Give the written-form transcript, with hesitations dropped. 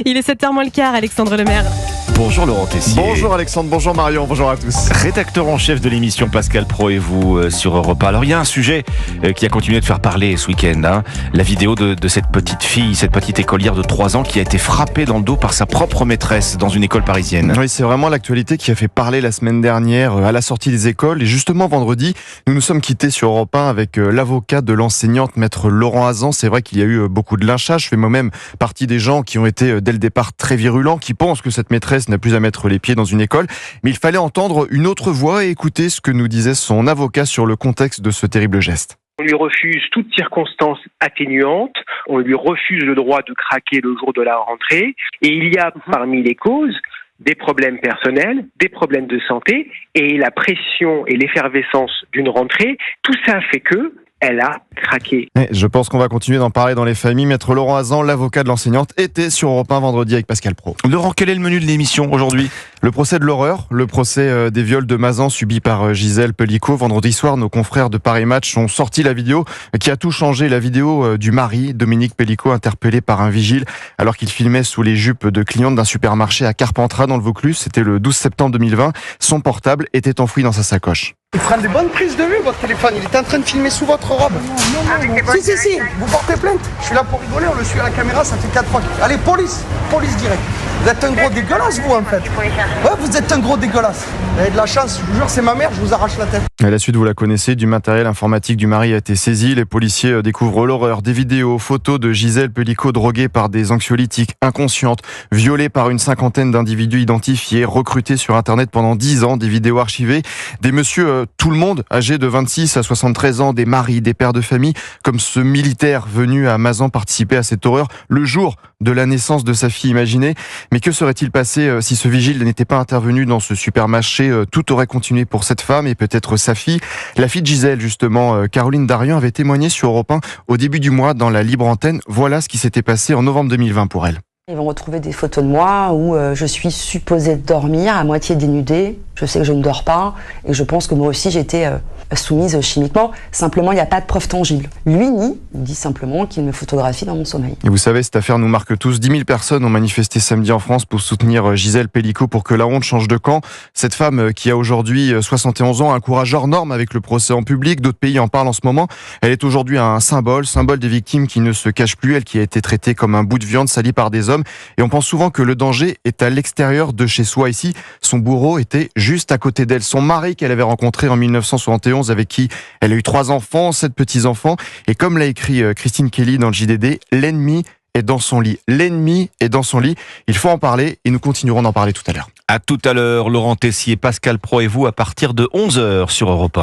Il est 7h moins le quart, Alexandre Lemaire. Bonjour Laurent Tessier. Bonjour Alexandre, bonjour Marion, bonjour à tous. Rédacteur en chef de l'émission Pascal Pro et vous sur Europe 1. Alors il y a un sujet qui a continué de faire parler ce week-end. La vidéo de cette petite fille, cette petite écolière de 3 ans qui a été frappée dans le dos par sa propre maîtresse dans une école parisienne. Oui, c'est vraiment l'actualité qui a fait parler la semaine dernière à la sortie des écoles. Et justement vendredi, nous nous sommes quittés sur Europe 1 avec l'avocat de l'enseignante, maître Laurent Hazan. C'est vrai qu'il y a eu beaucoup de lynchage. Je fais moi-même partie des gens qui ont été dès le départ très virulents, qui pensent que cette maîtresse n'a plus à mettre les pieds dans une école. Mais il fallait entendre une autre voix et écouter ce que nous disait son avocat sur le contexte de ce terrible geste. On lui refuse toute circonstance atténuante, on lui refuse le droit de craquer le jour de la rentrée, et il y a parmi les causes des problèmes personnels, des problèmes de santé, et la pression et l'effervescence d'une rentrée, tout ça fait que elle a craqué. Je pense qu'on va continuer d'en parler dans les familles. Maître Laurent Hazan, l'avocat de l'enseignante, était sur Europe 1 vendredi avec Pascal Pro. Laurent, quel est le menu de l'émission aujourd'hui ? Le procès de l'horreur, le procès des viols de Mazan subis par Gisèle Pelicot. Vendredi soir, nos confrères de Paris Match ont sorti la vidéo qui a tout changé. La vidéo du mari, Dominique Pelicot, interpellé par un vigile alors qu'il filmait sous les jupes de clientes d'un supermarché à Carpentras dans le Vaucluse. C'était le 12 septembre 2020. Son portable était enfoui dans sa sacoche. Il prend des bonnes prises de vue, votre téléphone. Il était en train de filmer sous votre robe. Non. Si. Vous portez plainte. Je suis là pour rigoler, on le suit à la caméra, ça fait 4 fois. Allez, police direct. Vous êtes un gros dégueulasse, vous, en fait. Ouais, vous êtes un gros dégueulasse. Vous avez de la chance, je vous jure, c'est ma mère, je vous arrache la tête. À la suite, vous la connaissez, du matériel informatique du mari a été saisi. Les policiers découvrent l'horreur. Des vidéos, photos de Gisèle Pelicot droguée par des anxiolytiques, inconsciente, violée par une cinquantaine d'individus identifiés, recrutés sur Internet pendant 10 ans, des vidéos archivées, des messieurs, tout le monde, âgés de 26 à 73 ans, des maris, des pères de famille, comme ce militaire venu à Mazan participer à cette horreur le jour de la naissance de sa fille, imaginez. Mais que serait-il passé si ce vigile n'était pas intervenu dans ce supermarché ? Tout aurait continué pour cette femme et peut-être sa fille. La fille de Gisèle, justement, Caroline Darian, avait témoigné sur Europe 1 au début du mois dans la libre antenne. Voilà ce qui s'était passé en novembre 2020 pour elle. Ils vont retrouver des photos de moi où je suis supposée dormir à moitié dénudée. Je sais que je ne dors pas et je pense que moi aussi j'étais soumise chimiquement. Simplement, il n'y a pas de preuve tangible. Lui il dit simplement qu'il me photographie dans mon sommeil. Et vous savez, cette affaire nous marque tous. 10 000 personnes ont manifesté samedi en France pour soutenir Gisèle Pelicot pour que la honte change de camp. Cette femme qui a aujourd'hui 71 ans a un courage hors norme avec le procès en public. D'autres pays en parlent en ce moment. Elle est aujourd'hui un symbole des victimes qui ne se cachent plus. Elle qui a été traitée comme un bout de viande sali par des hommes. Et on pense souvent que le danger est à l'extérieur de chez soi. Ici, son bourreau était juste à côté d'elle. Son mari qu'elle avait rencontré en 1971, avec qui elle a eu 3 enfants, 7 petits-enfants. Et comme l'a écrit Christine Kelly dans le JDD, l'ennemi est dans son lit. L'ennemi est dans son lit. Il faut en parler et nous continuerons d'en parler tout à l'heure. À tout à l'heure, Laurent Tessier, Pascal Pro et vous à partir de 11h sur Europe 1.